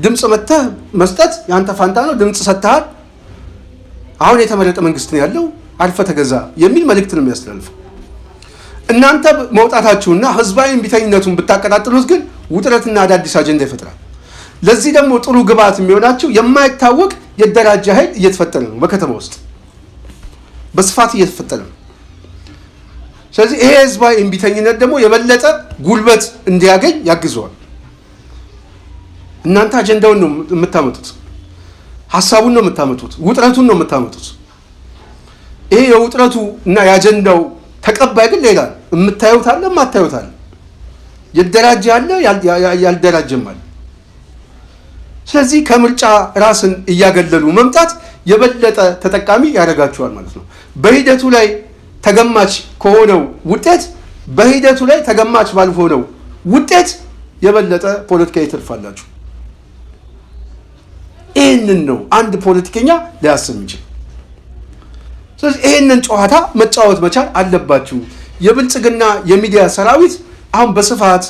ድምፅ መተህ መስጠት ያንተ ፋንታ ነው። ድምፅ ሰጥተሃል። አሁን የተመረጠ መንግስት ነው ያለው፣ አልፈ ተገዛ የሚል መልእክት ነው የሚያስተላልፈው። እናንተ መውጣታችሁና ህዝባዊ እምቢተኝነቱን ብታቀጣጥሉት ግን ውጥረትና አዳዲስ አጀንዳ ይፈጥራል። ለዚህ ደግሞ ጥሩ ግብዓት የሚሆናችሁ የማይታወቅ የደራጀ ኃይል እየተፈጠረ ነው፣ በከተማ ውስጥ በስፋት እየተፈጠረ ነው። ስለዚህ ይሄ ህዝባዊ እምቢተኝነት ደግሞ የበለጠ ጉልበት እንዲያገኝ ያግዘዋል። እናንተ አጀንዳውን ነው የምታመጡት፣ ሀሳቡን ነው የምታመጡት፣ ውጥረቱን ነው የምታመጡት። ይሄ የውጥረቱ እና የአጀንዳው ተቀባይ ግን ሌላ የምታዩት አለ፣ የማታዩት አለ፣ የደራጀ አለ፣ ያልደራጀም አለ። ስለዚህ ከምርጫ ራስን እያገለሉ መምጣት የበለጠ ተጠቃሚ ያደርጋችኋል ማለት ነው። በሂደቱ ላይ ተገማች ከሆነው ውጤት በሂደቱ ላይ ተገማች ባልሆነው ውጤት የበለጠ ፖለቲካዊ ትርፋላችሁ። ይህንን ነው አንድ ፖለቲከኛ ሊያስብ እንጂ። ስለዚህ ይህንን ጨዋታ መጫወት መቻል አለባችሁ። የብልጽግና የሚዲያ ሰራዊት አሁን በስፋት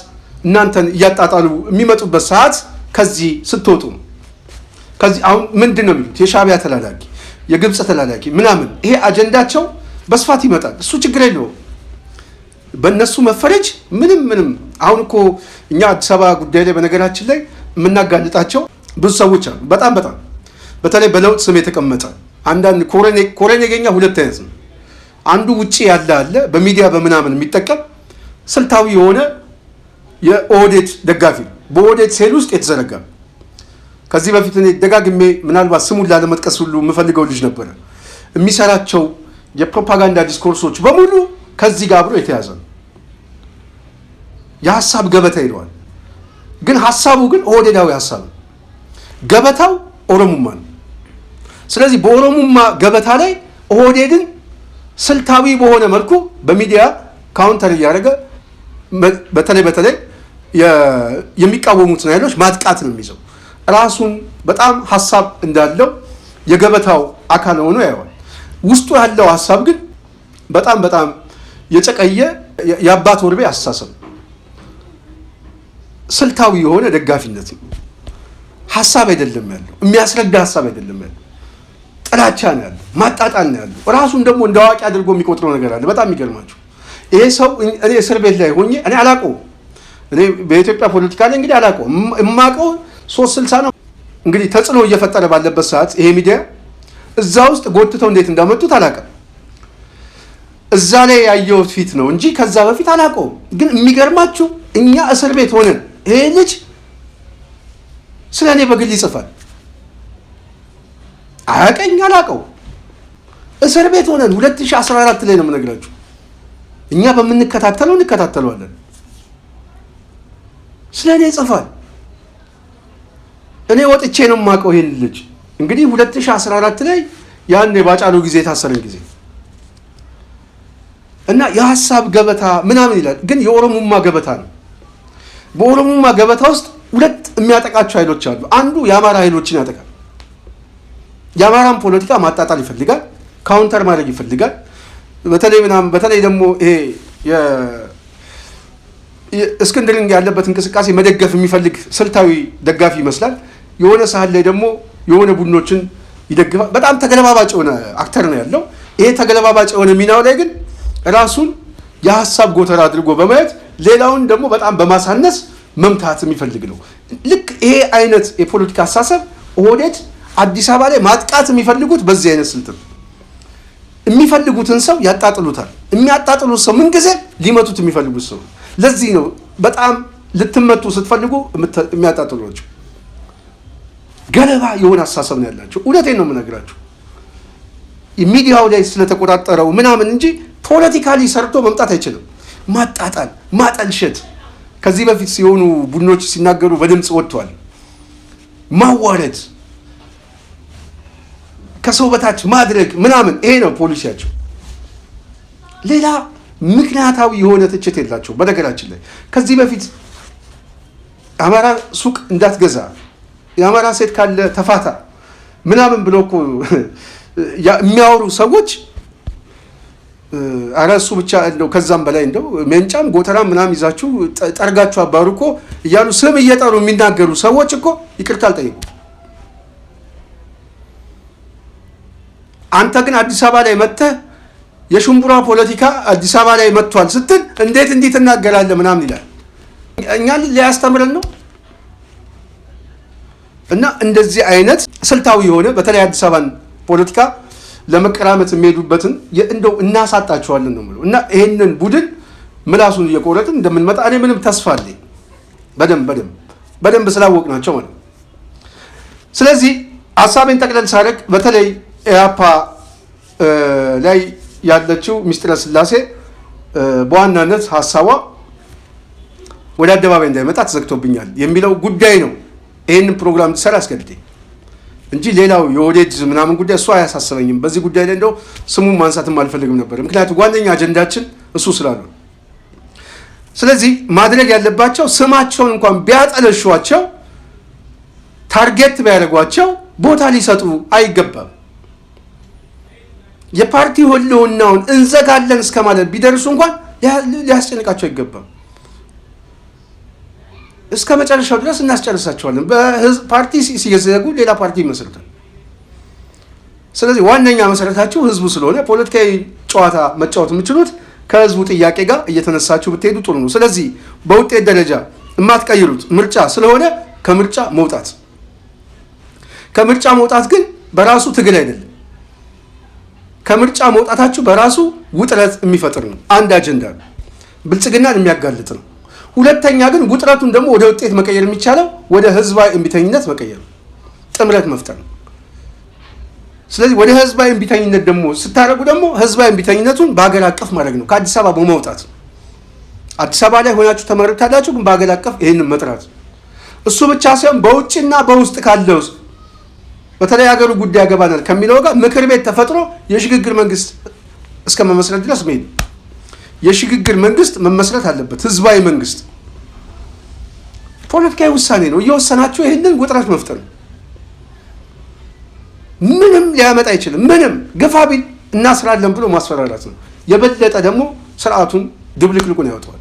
እናንተን እያጣጣሉ የሚመጡበት ሰዓት ከዚህ ስትወጡ ነው። ከዚህ አሁን ምንድን ነው የሚሉት? የሻዕቢያ ተላላኪ፣ የግብፅ ተላላኪ ምናምን፣ ይሄ አጀንዳቸው በስፋት ይመጣል። እሱ ችግር የለውም። በእነሱ መፈረጅ ምንም አሁን እኮ እኛ አዲስ አበባ ጉዳይ ላይ በነገራችን ላይ የምናጋልጣቸው ብዙ ሰዎች አሉ። በጣም በተለይ በለውጥ ስም የተቀመጠ አንዳንድ ኮረኔ ገኛ ሁለት አይነት ነው። አንዱ ውጪ ያለ አለ በሚዲያ በምናምን የሚጠቀም ስልታዊ የሆነ የኦህዴድ ደጋፊ በኦህዴድ ሴል ውስጥ የተዘረጋ። ከዚህ በፊት እኔ ደጋግሜ ምናልባት ስሙን ላለመጥቀስ ሁሉ የምፈልገው ልጅ ነበረ። የሚሰራቸው የፕሮፓጋንዳ ዲስኮርሶች በሙሉ ከዚህ ጋር አብሮ የተያዘ ነው። የሀሳብ ገበታ ይለዋል። ግን ሀሳቡ ግን ኦህዴዳዊ ሀሳብ ነው። ገበታው ኦሮሙማ ነው። ስለዚህ በኦሮሙማ ገበታ ላይ ኦህዴድን ስልታዊ በሆነ መልኩ በሚዲያ ካውንተር እያደረገ በተለይ የሚቃወሙትን ኃይሎች ማጥቃት ነው የሚይዘው። ራሱን በጣም ሀሳብ እንዳለው የገበታው አካል ሆኖ ያየዋል። ውስጡ ያለው ሀሳብ ግን በጣም የጨቀየ የአባት ወርቤ አስተሳሰብ፣ ስልታዊ የሆነ ደጋፊነት ነው። ሀሳብ አይደለም ያለው፣ የሚያስረዳ ሀሳብ አይደለም ያለው፣ ጥላቻ ነው ያለው፣ ማጣጣል ነው ያለው። ራሱን ደግሞ እንደ አዋቂ አድርጎ የሚቆጥረው ነገር አለ። በጣም የሚገርማቸው ይሄ ሰው እኔ እስር ቤት ላይ ሆኜ እኔ አላውቀውም። እኔ በኢትዮጵያ ፖለቲካ ላይ እንግዲህ አላውቀውም። የማውቀው 360 ነው እንግዲህ ተጽዕኖ እየፈጠረ ባለበት ሰዓት ይሄ ሚዲያ እዛ ውስጥ ጎትተው እንዴት እንዳመጡት አላውቅም። እዛ ላይ ያየሁት ፊት ነው እንጂ ከዛ በፊት አላውቀውም። ግን የሚገርማችሁ እኛ እስር ቤት ሆነን ይሄ ልጅ ስለ እኔ በግል ይጽፋል። አያውቀኝ፣ አላውቀው። እስር ቤት ሆነን 2014 ላይ ነው የምነግራችሁ። እኛ በምንከታተለው እንከታተለዋለን። ስለ እኔ ይጽፋል። እኔ ወጥቼ ነው የማውቀው ይሄን ልጅ እንግዲህ 2014 ላይ ያን የባጫሉ ጊዜ የታሰረን ጊዜ እና የሀሳብ ገበታ ምናምን ይላል። ግን የኦሮሙማ ገበታ ነው። በኦሮሙማ ገበታ ውስጥ ሁለት የሚያጠቃቸው ኃይሎች አሉ። አንዱ የአማራ ኃይሎችን ያጠቃል። የአማራን ፖለቲካ ማጣጣል ይፈልጋል፣ ካውንተር ማድረግ ይፈልጋል። በተለይ ደግሞ ይሄ እስክንድርን ያለበት እንቅስቃሴ መደገፍ የሚፈልግ ስልታዊ ደጋፊ ይመስላል። የሆነ ሰዓት ላይ ደግሞ የሆነ ቡድኖችን ይደግፋል። በጣም ተገለባባጭ የሆነ አክተር ነው ያለው። ይሄ ተገለባባጭ የሆነ ሚናው ላይ ግን ራሱን የሀሳብ ጎተራ አድርጎ በማየት ሌላውን ደግሞ በጣም በማሳነስ መምታት የሚፈልግ ነው። ልክ ይሄ አይነት የፖለቲካ አሳሰብ ኦህዴድ አዲስ አበባ ላይ ማጥቃት የሚፈልጉት በዚህ አይነት ስልት ነው። የሚፈልጉትን ሰው ያጣጥሉታል። የሚያጣጥሉት ሰው ምንጊዜ ሊመቱት የሚፈልጉት ሰው። ለዚህ ነው በጣም ልትመቱ ስትፈልጉ የሚያጣጥሏቸው። ገለባ የሆነ አሳሰብ ነው ያላቸው። እውነቴን ነው የምነግራቸው። ሚዲያው ላይ ስለተቆጣጠረው ምናምን እንጂ ፖለቲካሊ ሰርቶ መምጣት አይችልም። ማጣጣል፣ ማጠልሸት ከዚህ በፊት ሲሆኑ ቡድኖች ሲናገሩ በድምፅ ወጥቷል። ማዋረድ፣ ከሰው በታች ማድረግ ምናምን ይሄ ነው ፖሊሲያቸው። ሌላ ምክንያታዊ የሆነ ትችት የላቸው። በነገራችን ላይ ከዚህ በፊት አማራ ሱቅ እንዳትገዛ፣ የአማራ ሴት ካለ ተፋታ ምናምን ብሎ እኮ የሚያወሩ ሰዎች ኧረ እሱ ብቻ እንደው ከዛም በላይ እንደው ሜንጫም ጎተራም ምናምን ይዛችሁ ጠርጋችሁ አባሩ እኮ እያሉ ስም እየጠሩ የሚናገሩ ሰዎች እኮ ይቅርታ አልጠየቁ። አንተ ግን አዲስ አበባ ላይ መጥተህ የሽምቡራ ፖለቲካ አዲስ አበባ ላይ መጥቷል ስትል እንዴት እንዲህ ትናገራለህ ምናምን ይላል። እኛን ሊያስተምረን ነው። እና እንደዚህ አይነት ስልታዊ የሆነ በተለይ አዲስ አበባን ፖለቲካ ለመቀራመት የሚሄዱበትን እንደው እናሳጣቸዋለን ነው የምለው። እና ይሄንን ቡድን ምላሱን እየቆረጥን እንደምንመጣ እኔ ምንም ተስፋ አለኝ። በደንብ ስላወቅናቸው ማለት ነው። ስለዚህ ሀሳቤን ጠቅለል ሳደርግ በተለይ ኢያፓ ላይ ያለችው ሚስጥረ ስላሴ በዋናነት ሀሳቧ ወደ አደባባይ እንዳይመጣ ተዘግቶብኛል የሚለው ጉዳይ ነው ይህንን ፕሮግራም እንዲሰራ አስገድደኝ እንጂ ሌላው የኦህዴድ ምናምን ጉዳይ እሱ አያሳስበኝም። በዚህ ጉዳይ ላይ እንደው ስሙን ማንሳትም አልፈልግም ነበር፣ ምክንያቱም ዋነኛ አጀንዳችን እሱ ስላሉ። ስለዚህ ማድረግ ያለባቸው ስማቸውን እንኳን ቢያጠለሿቸው፣ ታርጌት ቢያደርጓቸው ቦታ ሊሰጡ አይገባም። የፓርቲ ህልውናውን እንዘጋለን እስከማለት ቢደርሱ እንኳን ሊያስጨንቃቸው አይገባም። እስከ መጨረሻው ድረስ እናስጨርሳቸዋለን። ፓርቲ ሲዘጉ ሌላ ፓርቲ ይመስርታል። ስለዚህ ዋነኛ መሰረታችሁ ህዝቡ ስለሆነ ፖለቲካዊ ጨዋታ መጫወት የምችሉት ከህዝቡ ጥያቄ ጋር እየተነሳችሁ ብትሄዱ ጥሩ ነው። ስለዚህ በውጤት ደረጃ የማትቀይሩት ምርጫ ስለሆነ ከምርጫ መውጣት ግን በራሱ ትግል አይደለም። ከምርጫ መውጣታችሁ በራሱ ውጥረት የሚፈጥር ነው። አንድ አጀንዳ ነው፣ ብልጽግናን የሚያጋልጥ ነው። ሁለተኛ ግን ውጥረቱን ደግሞ ወደ ውጤት መቀየር የሚቻለው ወደ ህዝባዊ እምቢተኝነት መቀየር ነው፣ ጥምረት መፍጠር ነው። ስለዚህ ወደ ህዝባዊ እምቢተኝነት ደግሞ ስታደርጉ ደግሞ ህዝባዊ እምቢተኝነቱን በሀገር አቀፍ ማድረግ ነው። ከአዲስ አበባ በመውጣት አዲስ አበባ ላይ ሆናችሁ ተመርታላችሁ፣ ግን በሀገር አቀፍ ይህንን መጥራት። እሱ ብቻ ሳይሆን በውጭና በውስጥ ካለው በተለይ ሀገሩ ጉዳይ ያገባናል ከሚለው ጋር ምክር ቤት ተፈጥሮ የሽግግር መንግስት እስከ መመስረት ድረስ መሄድ። የሽግግር መንግስት መመስረት አለበት፣ ህዝባዊ መንግስት። ፖለቲካዊ ውሳኔ ነው። እየወሰናችሁ ይህንን ውጥረት መፍጠር ነው። ምንም ሊያመጣ አይችልም። ምንም ግፋ ቢል እናስራለን ብሎ ማስፈራራት ነው። የበለጠ ደግሞ ስርዓቱን ድብልቅልቁን ያወጣዋል።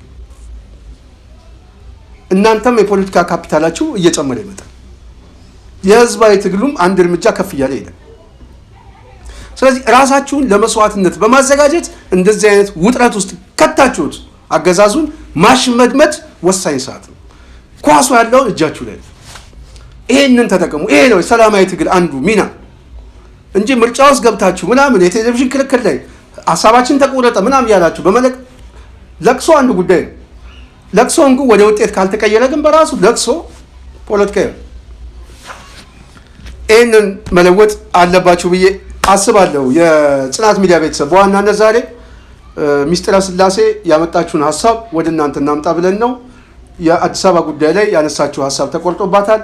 እናንተም የፖለቲካ ካፒታላችሁ እየጨመረ ይመጣል። የህዝባዊ ትግሉም አንድ እርምጃ ከፍ እያለ ይሄዳል። ስለዚህ ራሳችሁን ለመስዋዕትነት በማዘጋጀት እንደዚህ አይነት ውጥረት ውስጥ ከታችሁት አገዛዙን ማሽመድመድ ወሳኝ ሰዓት ነው። ኳሱ ያለውን እጃችሁ ላይ፣ ይሄንን ተጠቀሙ። ይሄ ነው ሰላማዊ ትግል አንዱ ሚና እንጂ ምርጫ ውስጥ ገብታችሁ ምናምን የቴሌቪዥን ክርክር ላይ ሀሳባችን ተቆረጠ ምናምን ያላችሁ በመለቅ ለቅሶ አንዱ ጉዳይ ነው። ለቅሶን ግን ወደ ውጤት ካልተቀየረ ግን በራሱ ለቅሶ ፖለቲካዊ ነው። ይህንን መለወጥ አለባችሁ ብዬ አስባለሁ። የጽናት ሚዲያ ቤተሰብ በዋናነት ዛሬ ሚስጥረ ስላሴ ያመጣችሁን ሀሳብ ወደ እናንተ እናምጣ ብለን ነው። የአዲስ አበባ ጉዳይ ላይ ያነሳችሁ ሀሳብ ተቆርጦባታል።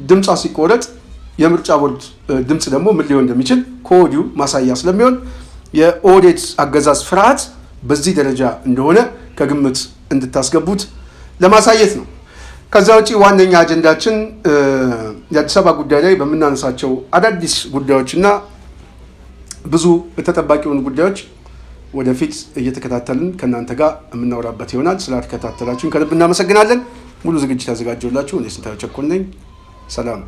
ድምጿ ሲቆረጥ የምርጫ ቦርድ ድምፅ ደግሞ ምን ሊሆን እንደሚችል ከወዲሁ ማሳያ ስለሚሆን የኦህዴድ አገዛዝ ፍርሃት በዚህ ደረጃ እንደሆነ ከግምት እንድታስገቡት ለማሳየት ነው። ከዛ ውጪ ዋነኛ አጀንዳችን የአዲስ አበባ ጉዳይ ላይ በምናነሳቸው አዳዲስ ጉዳዮችና ብዙ ተጠባቂውን ጉዳዮች ወደፊት እየተከታተልን ከእናንተ ጋር የምናወራበት ይሆናል። ስላልተከታተላችሁን ከልብ እናመሰግናለን። ሙሉ ዝግጅት ያዘጋጀሁላችሁ እኔ ስንታየው ቸኮል ነኝ። ሰላም።